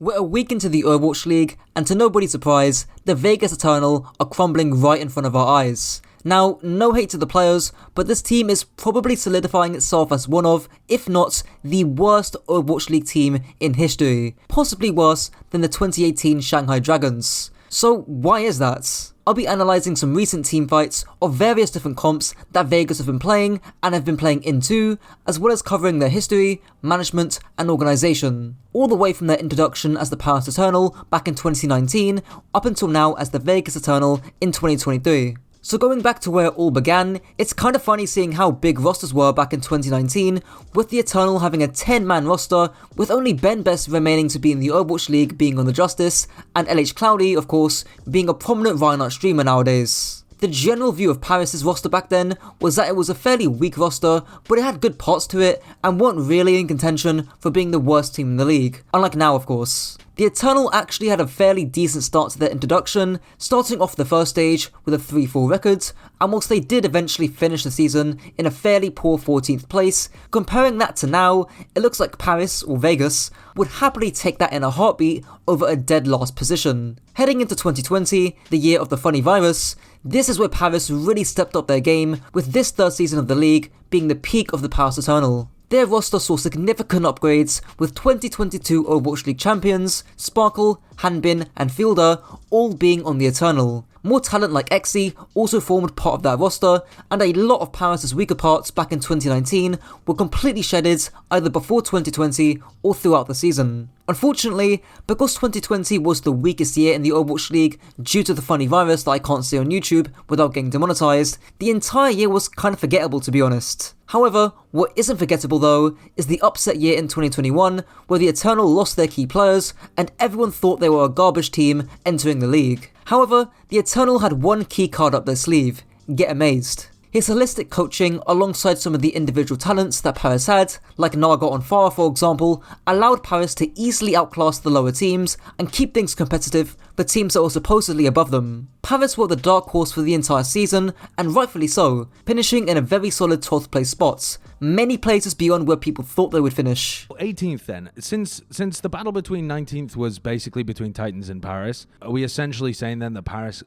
We're a week into the Overwatch League, and to nobody's surprise, the Vegas Eternal are crumbling right in front of our eyes. Now, no hate to the players, but this team is probably solidifying itself as one of, if not, the worst Overwatch League team in history. Possibly worse than the 2018 Shanghai Dragons. So why is that? I'll be analysing some recent team fights of various different comps that Vegas have been playing and have been playing into, as well as covering their history, management and organisation. All the way from their introduction as the Paris Eternal back in 2019, up until now as the Vegas Eternal in 2023. So going back to where it all began, it's kind of funny seeing how big rosters were back in 2019, with the Eternal having a 10-man roster, with only Ben Best remaining to be in the Overwatch League being on the Justice, and LH Cloudy, of course, being a prominent Reinhardt streamer nowadays. The general view of Paris' roster back then was that it was a fairly weak roster, but it had good parts to it, and weren't really in contention for being the worst team in the league, unlike now of course. The Eternal actually had a fairly decent start to their introduction, starting off the first stage with a 3-4 record, and whilst they did eventually finish the season in a fairly poor 14th place, comparing that to now, it looks like Paris, or Vegas, would happily take that in a heartbeat over a dead last position. Heading into 2020, the year of the funny virus, this is where Paris really stepped up their game, with this third season of the league being the peak of the Paris Eternal. Their roster saw significant upgrades, with 2022 Overwatch League champions, Sparkle, Hanbin and Fielder all being on the Eternal. More talent like Exy also formed part of that roster, and a lot of Paris' weaker parts back in 2019 were completely shedded either before 2020 or throughout the season. Unfortunately, because 2020 was the weakest year in the Overwatch League due to the funny virus that I can't say on YouTube without getting demonetized, the entire year was kind of forgettable to be honest. However, what isn't forgettable though is the upset year in 2021 where the Eternal lost their key players and everyone thought they were a garbage team entering the league. However, the Eternal had one key card up their sleeve: Get Amazed. His holistic coaching alongside some of the individual talents that Paris had, like Naga on Pharah for example, allowed Paris to easily outclass the lower teams and keep things competitive for teams that were supposedly above them. Paris were the dark horse for the entire season, and rightfully so, finishing in a very solid 12th place spot, many places beyond where people thought they would finish. 18th then, since the battle between 19th was basically between Titans and Paris, are we essentially saying then that Paris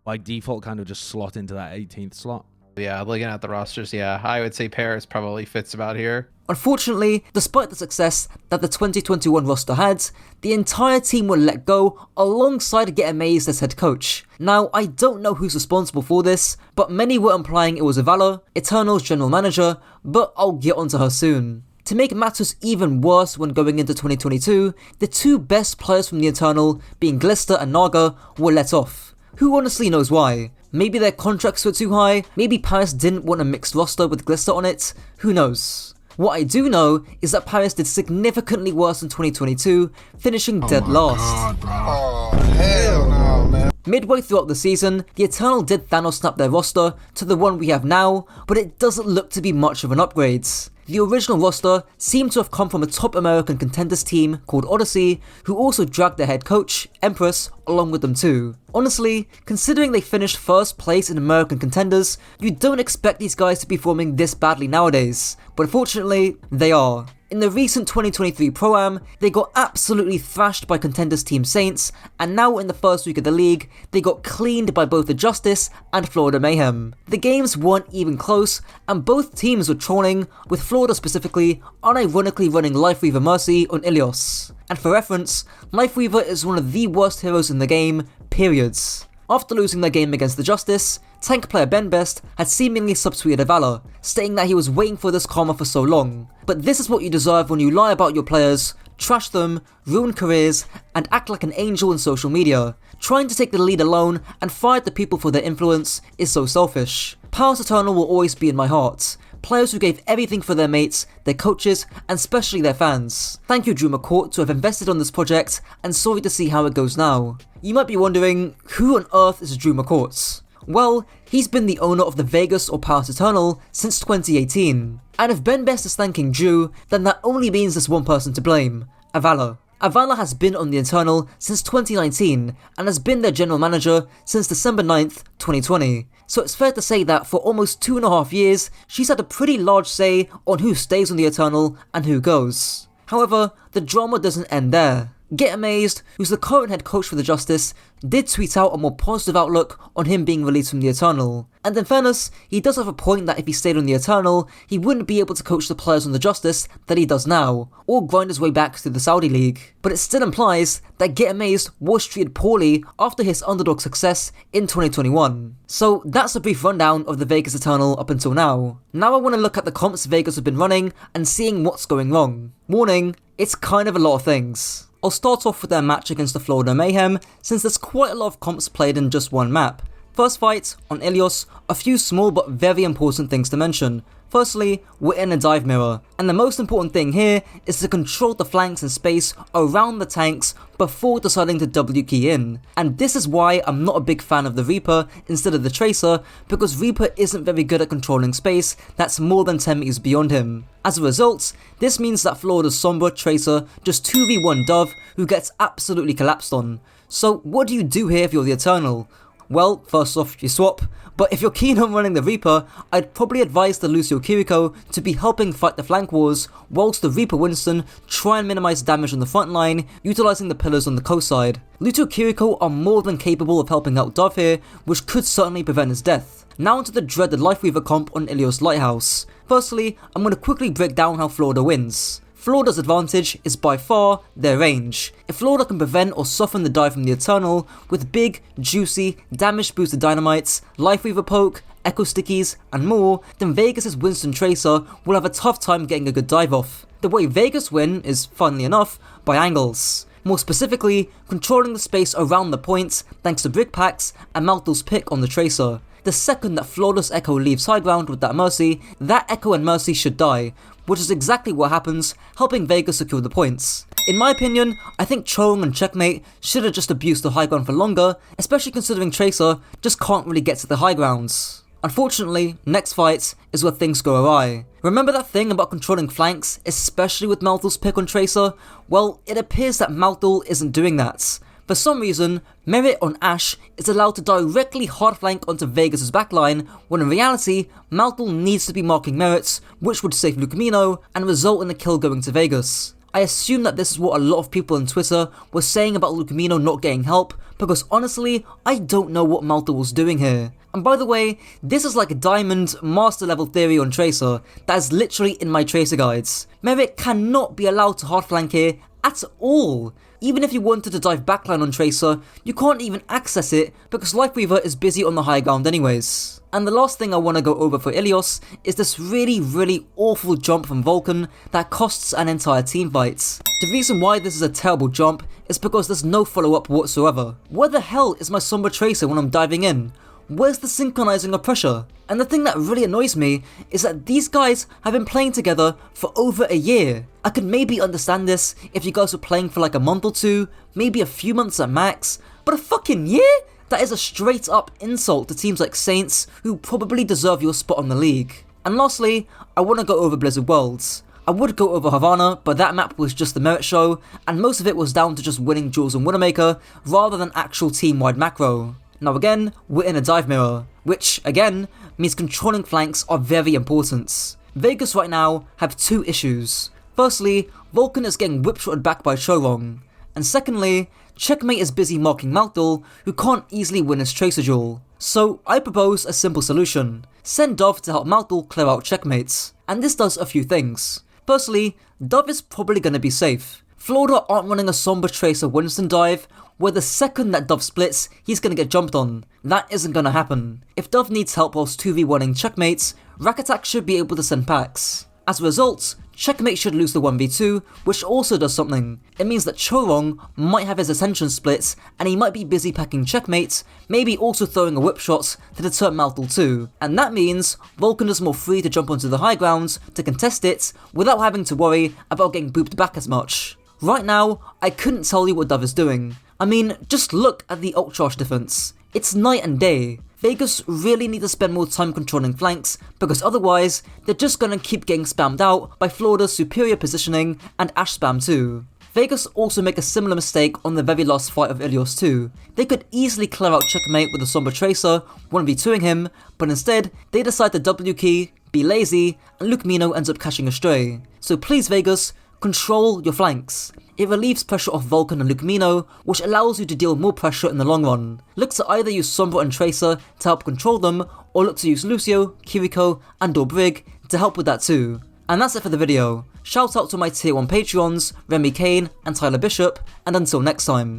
by default kind of just slot into that 18th slot? Yeah, looking at the rosters, yeah, I would say Paris probably fits about here. Unfortunately, despite the success that the 2021 roster had, the entire team were let go alongside Get Amazed as head coach. Now, I don't know who's responsible for this, but many were implying it was Avala, Eternal's general manager, but I'll get onto her soon. To make matters even worse when going into 2022, the two best players from the Eternal, being Glister and Naga, were let off. Who honestly knows why? Maybe their contracts were too high, maybe Paris didn't want a mixed roster with Glister on it, who knows. What I do know is that Paris did significantly worse in 2022, finishing dead last. Oh, hell no, man. Midway throughout the season, the Eternal did Thanos snap their roster to the one we have now, but it doesn't look to be much of an upgrade. The original roster seemed to have come from a top American contenders team called Odyssey, who also dragged their head coach, Empress, along with them too. Honestly, considering they finished first place in American contenders, you don't expect these guys to be performing this badly nowadays, but unfortunately, they are. In the recent 2023 Pro-Am, they got absolutely thrashed by contenders team Saints, and now in the first week of the league, they got cleaned by both the Justice and Flawed Mayhem. The games weren't even close, and both teams were trolling, with Flawed specifically unironically running Lifeweaver Mercy on Ilios. And for reference, Lifeweaver is one of the worst heroes in the game, periods. After losing their game against the Justice, tank player Ben Best had seemingly subtweeted Avala, stating that he was waiting for this karma for so long. But this is what you deserve when you lie about your players, trash them, ruin careers, and act like an angel in social media. Trying to take the lead alone and fight the people for their influence is so selfish. Paris Eternal will always be in my heart. Players who gave everything for their mates, their coaches, and especially their fans. Thank you Drew McCourt to have invested on this project, and sorry to see how it goes now. You might be wondering, who on earth is Drew McCourt? Well, he's been the owner of the Vegas or Paris Eternal since 2018. And if Ben Best is thanking Drew, then that only means there's one person to blame: Avala. Avala has been on the Eternal since 2019 and has been their general manager since December 9th, 2020. So it's fair to say that for almost 2.5 years, she's had a pretty large say on who stays on the Eternal and who goes. However, the drama doesn't end there. Get Amazed, who's the current head coach for the Justice, did tweet out a more positive outlook on him being released from the Eternal. And in fairness, he does have a point that if he stayed on the Eternal, he wouldn't be able to coach the players on the Justice that he does now, or grind his way back to the Saudi League. But it still implies that Get Amazed was treated poorly after his underdog success in 2021. So that's a brief rundown of the Vegas Eternal up until now. Now I want to look at the comps Vegas have been running and seeing what's going wrong. Warning, it's kind of a lot of things. I'll start off with their match against the Flawed Mayhem, since there's quite a lot of comps played in just one map. First fight, on Ilios, a few small but very important things to mention. Firstly, we're in a dive mirror, and the most important thing here is to control the flanks and space around the tanks before deciding to W key in. And this is why I'm not a big fan of the Reaper instead of the Tracer, because Reaper isn't very good at controlling space that's more than 10 meters beyond him. As a result, this means that Flawed's Sombra Tracer just 2v1 Dove, who gets absolutely collapsed on. So what do you do here if you're the Eternal? Well, first off, you swap, but if you're keen on running the Reaper, I'd probably advise the Lucio Kiriko to be helping fight the flank wars, whilst the Reaper Winston try and minimize damage on the front line, utilizing the pillars on the coast side. Lucio Kiriko are more than capable of helping out Dove here, which could certainly prevent his death. Now onto the dreaded Life Weaver comp on Ilios Lighthouse. Firstly, I'm going to quickly break down how Flawed wins. Flawed's advantage is by far their range. If Flawed can prevent or soften the dive from the Eternal with big, juicy, damage boosted dynamites, Life Weaver poke, Echo Stickies, and more, then Vegas' Winston Tracer will have a tough time getting a good dive off. The way Vegas win is, funnily enough, by angles. More specifically, controlling the space around the points thanks to brick packs and Malthus pick on the Tracer. The second that Flawless Echo leaves high ground with that Mercy, that Echo and Mercy should die, which is exactly what happens, helping Vegas secure the points. In my opinion, I think Chong and Checkmate should have just abused the high ground for longer, especially considering Tracer just can't really get to the high grounds. Unfortunately, next fight is where things go awry. Remember that thing about controlling flanks, especially with Malthul's pick on Tracer? Well, it appears that Malthul isn't doing that. For some reason, Merit on Ashe is allowed to directly hard flank onto Vegas' backline, when in reality, Malthul needs to be marking Merits, which would save Lucamino and result in a kill going to Vegas. I assume that this is what a lot of people on Twitter were saying about Lucamino not getting help, because honestly, I don't know what Malthul was doing here. And by the way, this is like a diamond master level theory on Tracer that is literally in my Tracer guides. Merit cannot be allowed to hard flank here at all. Even if you wanted to dive backline on Tracer, you can't even access it because Lifeweaver is busy on the high ground anyways. And the last thing I want to go over for Ilios is this really awful jump from Vulcan that costs an entire team fight. The reason why this is a terrible jump is because there's no follow up whatsoever. Where the hell is my Sombra Tracer when I'm diving in? Where's the synchronizing of pressure? And the thing that really annoys me is that these guys have been playing together for over a year. I could maybe understand this if you guys were playing for like a month or two, maybe a few months at max, but a fucking year? That is a straight up insult to teams like Saints, who probably deserve your spot on the league. And lastly, I want to go over Blizzard Worlds. I would go over Havana, but that map was just the merit show, and most of it was down to just winning duels on Widowmaker, rather than actual team-wide macro. Now again, we're in a dive mirror, which, again, means controlling flanks are very important. Vegas right now have two issues. Firstly, Vulcan is getting whipshotted back by Chorong, and secondly, Checkmate is busy marking Malthul, who can't easily win his Tracer duel. So I propose a simple solution. Send Dove to help Malthul clear out Checkmates, and this does a few things. Firstly, Dove is probably going to be safe. Flawed aren't running a Sombra Tracer Winston dive, where the second that Dove splits, he's going to get jumped on. That isn't going to happen. If Dove needs help whilst 2v1ing Checkmates, Rakatak should be able to send packs. As a result, Checkmate should lose the 1v2, which also does something. It means that Chorong might have his attention split, and he might be busy packing Checkmate, maybe also throwing a whip shot to deter Malthul too. And that means Vulcan is more free to jump onto the high ground to contest it, without having to worry about getting booped back as much. Right now, I couldn't tell you what Dove is doing. I mean, just look at the ult charge difference. It's night and day. Vegas really need to spend more time controlling flanks, because otherwise, they're just gonna keep getting spammed out by Flawed's superior positioning and Ashe spam too. Vegas also make a similar mistake on the very last fight of Ilios too. They could easily clear out Checkmate with a Sombra Tracer, 1v2ing him, but instead, they decide to W key, be lazy, and Lucamino ends up catching a stray. So please Vegas, control your flanks. It relieves pressure off Vulcan and Lucamino, which allows you to deal more pressure in the long run. Look to either use Sombra and Tracer to help control them, or look to use Lucio, Kiriko, and or Brig to help with that too. And that's it for the video. Shout out to my tier 1 Patreons, Remy Kane and Tyler Bishop, and until next time.